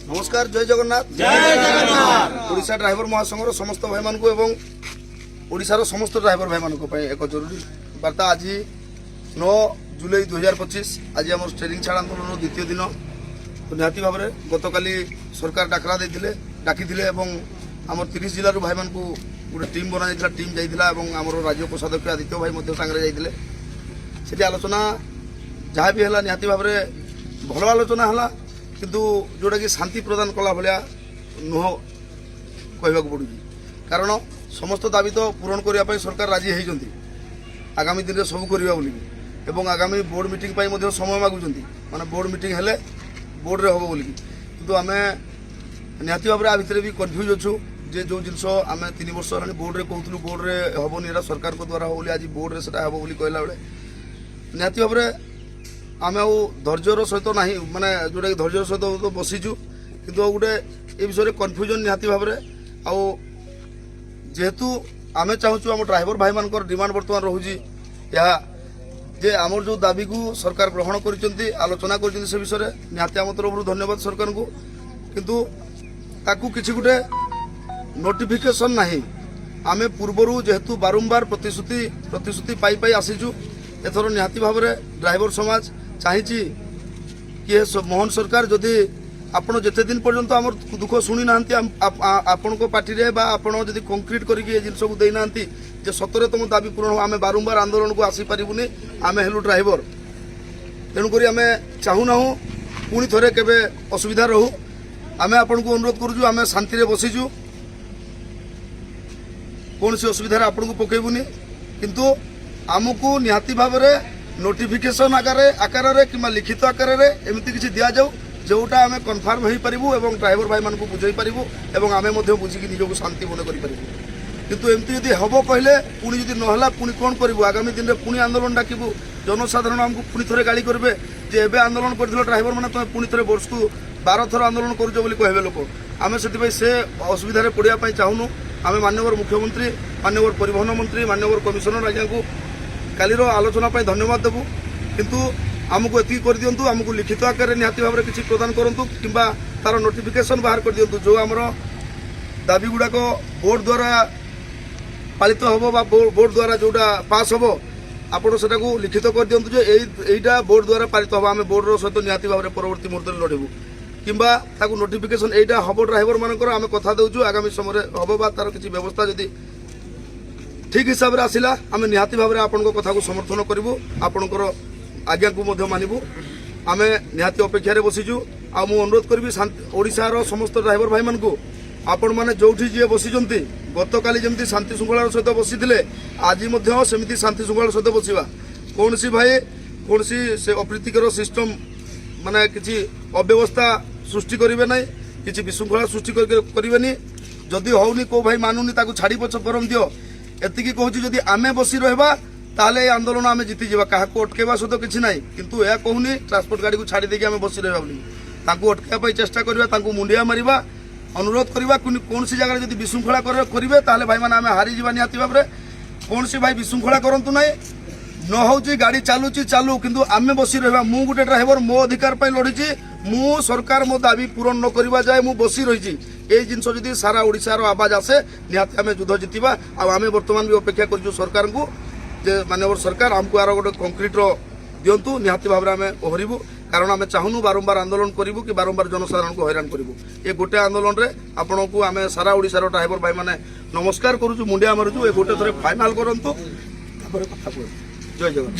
नमस्कार जय जगन्नाथ जय जगन्नाथ ओडिशा ड्राइवर महासंघर समस्त भाई मान एवं ओडिशार समस्त ड्राइवर भाई मान एक जरूरी वार्ता आज 9 जुलाई 2025 आज आम स्टेरिंग छाड़ आंदोलन द्वितीय दिन तो निहाती भाव में गतकाली सरकार डाकरा डाकी आम 30 जिलूर भाई मान गोटे टीम बना जाता टीम जाइला आम राज्य कोषाध्यक्ष आदित्य भाई सागर जाते आलोचना जहाँ भी है निहाती भाव में भल आलोचना है किंतु जोटा कि शांति प्रदान कला भाया नुह कहवाक पड़ू कारण समस्त दाबी तो पूरण करने सरकार राजी होती आगामी दिन में सब करवा बोलिकी आगामी बोर्ड मीटिंग समय मागुंट माने बोर्ड मीटिंग हेले बोर्ड रे हम बोलिकी किंतु आम निहाती भाव में आ भितर भी कन्फ्यूज अच्छु जे जो जिनस आम 3 वर्ष है बोर्ड रे कहूँ बोर्ड रे हेनी सरकार को द्वारा हम आज बोर्ड रे सेटा हम कहला बेले निहाती भाव में आम धैर्यर सहित ना माने जोटा कि धैर्यर सहित तो बसीचु किंतु गोटे ये विषय कन्फ्यूजन निहाती भाव में जेहेतु आम चाहूँ आम ड्राइवर भाई मान डिमांड बर्तमान रोचे या जे आमर जो दाबी को सरकार ग्रहण कर आलोचना कर विषय निहाती आम तरफ धन्यवाद सरकार को किंतु ताकू किसी गोटे नोटिफिकेशन ना आम पूर्वर जेहेतु बारंबार प्रतिश्रुति पाई आसीचु एथर निहाती भाव में ड्राइवर समाज चाहिए कि मोहन सरकार जदि आपण जिते दिन पर्यंत आम दुख शुणी ना आपण पार्टी आपड़ी कंक्रीट करके जिन को देना जे सतरे तुम दाबी पूरण आम बारंबार आंदोलन को आसीपारूनी आम हेलु ड्राइवर तेणुक आम चाहूना पुणी थे के असुविधा रहू आम आपण को अनुरोध करूँ आम शांति बसीचु कौन सी असुविधा आपन को पकेबुनी किंतु आमको निहाती भाव में नोटिफिकेशन आकार कि लिखित आकार एमती किसी दि जाऊ जोटा आम कन्फर्म हो पारू और ड्राइवर भाई मान बुझे पारू और आम बुझिकी निजक शांति मन कर किंतु एमती जदि हम कहले पुणी जदि नहला पुणी कौन करूँ आगामी दिन में पुणी आंदोलन डाकबू जनसाधारण आमको पुणी थे गाड़ी करेंगे जे एवं आंदोलन कर ड्राइवर मैंने तुम पुणी थे वर्ष को 12 थर आंदोलन कहे लोक आम से असुविधा पड़ापी चाहूनु आम माननीय मुख्यमंत्री माननीय परिवहन मंत्री माननीय कमिशनर आज्ञा को कालीर आलोचना धन्यवाद देवु किंतु आमको एति कर दिंतु आमको लिखित आकार निहाती भाव में किसी प्रदान करूँ कि तार नोटिफिकेशन बाहर कर दिंतु जो आमर दाबी गुड़ाक बोर्ड द्वारा पालित हम बोर्ड द्वारा जोटा पास हम आपड़ से लिखित कर दिंतु जो यहीटा बोर्ड द्वारा पालित हम आम बोर्डर सहित निहाती भाव में परवर्ती मुहूर्त में लड़बू किंबा ताकू नोटिफिकेशन एटा हम ड्राइवर मानकर आम कथा देचु आगामी समय हम तार किसी व्यवस्था जदि ठीक हिसाब से आसला आम निहाती भाव में आपण कथा को समर्थन करूँ आपणकर आज्ञा को मानबू आम निहाती अपेक्षा बसीचु आ मु अनुरोध करी ओडिशार समस्त ड्राइवर भाई मान को आपण मैंने जो जी बसी गतकाली जमी शांति श्रृंखलार सहित बसी आज सेमती शांति श्रृंखलार सहित बसवा कौन सी भाई कौन से अप्रीतिकर सिस्टम माने किसी अव्यवस्था सृष्टि करेंगे ना कि विशृंखला सृष्टि करेंगे जदि होनी को भाई मानुनी छाड़ी परम दियो एति कहूँ जदि आमे बसी रहा ताले आंदोलन आम जीति जावा क्या अटकेवा सहित किसी ना किंतु यह कहूनी ट्रांसपोर्ट गाड़ी को छाड़ी देके आम बसी रहा बोली अटकाई चेष्टा करवा मुंडिया मारिबा अनुरोध करवा कौन सी जगह जब विशृंखला करेंगे ताले भाई मैंने आम हारी जा निहाती भाव में कौन सी भाई विशृंखला करूँ ना न हो गाड़ी चलुची चालू किंतु आमे बसी रहा मु गोटे ड्राइवर मो अधिकार लड़ी मु सरकार मो दाबी पूरण न करवा जाए मु बसी रही ये जिनस जदि सारा ओडिशार आवाज आसे निहाती आम युद्ध जितवा आम बर्तमान भी अपेक्षा कर सरकार को जे माननीय सरकार आमको आर गोटे कंक्रीट दिंतु निहाती भाव में आम ओहरबू कारण आम चाहूनु बारंबार आंदोलन करूँ कि बारंबार जनसाधारण को हैरान करूँ ये गोटे आंदोलन में आपण को आम सारा ओडिशार ड्राइवर भाई मैंने नमस्कार करूँ मुंडिया मारुचु ये गोटे थोड़े फाइनाल करूँ जय जगन्नाथ।